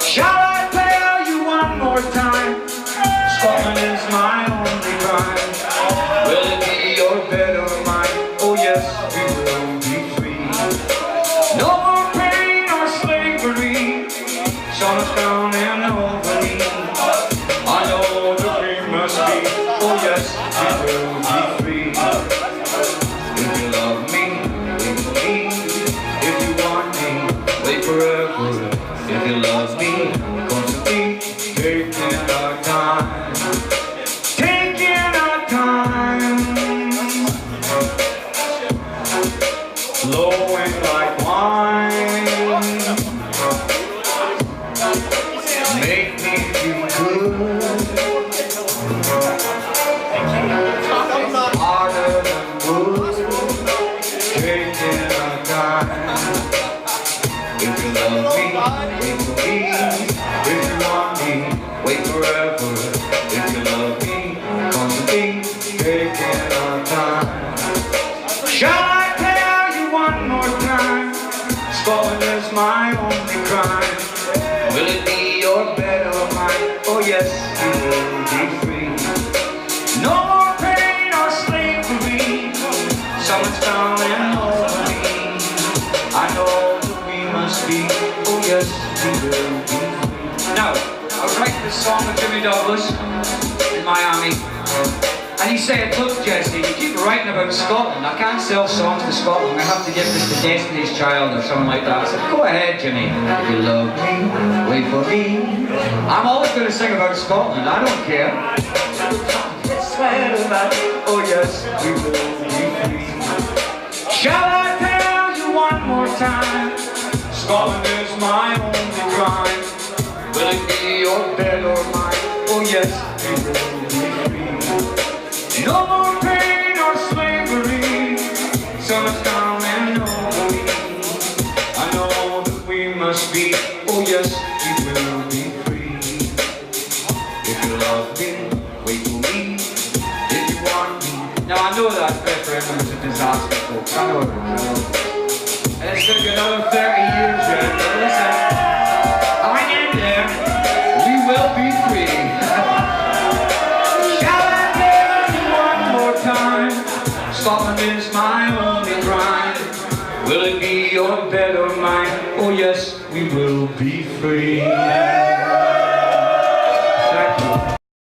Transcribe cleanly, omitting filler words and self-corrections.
Shall I tell you one more time? Scotland is my only crime. Will it be your bed or mine? Oh yes, we will be free. No more pain or slavery. Sun is down and over me. I know that we must be. Oh yes, we will be free. If you love me, wait for me. If you want me, wait forever. If you love me, constantly taking our time. Taking our time. Flowing like wine. Make me feel good. Harder than wood. Taking our time. If you love me, wait for me. If you want me, wait forever. If you love me, constantly taking our time. Shall I tell you one more time? Scotland is my only crime. Will it be your bed or mine? Oh yes, we will be free. No more pain or slavery. Someone's coming over me. I know that we must be. Oh yes, we will be free. Now, I was writing this song with Jimmy Douglas in Miami. And he said, look Jesse, you keep writing about Scotland. I can't sell songs to Scotland. I have to give this to Destiny's Child or something like that. I said, go ahead Jimmy. If you love me, wait for me. I'm always going to sing about Scotland. I don't care. Oh yes, we will be free. Shall I tell you one more time? Scotland is my only crime. Will it be your bed or mine? Oh yes, we will be free. No more pain or slavery. Summer's coming over me. I know that we must be. Oh yes, we will be free. If you love me, wait for me. If you want me. Now I know that referendum was a disaster, folks. I know it. And it's going to be another 30 years yet. But listen, hang in there. We will be free. Scotland is my only crime. Will it be your bed or mine? Oh yes, we will be free. Thank you.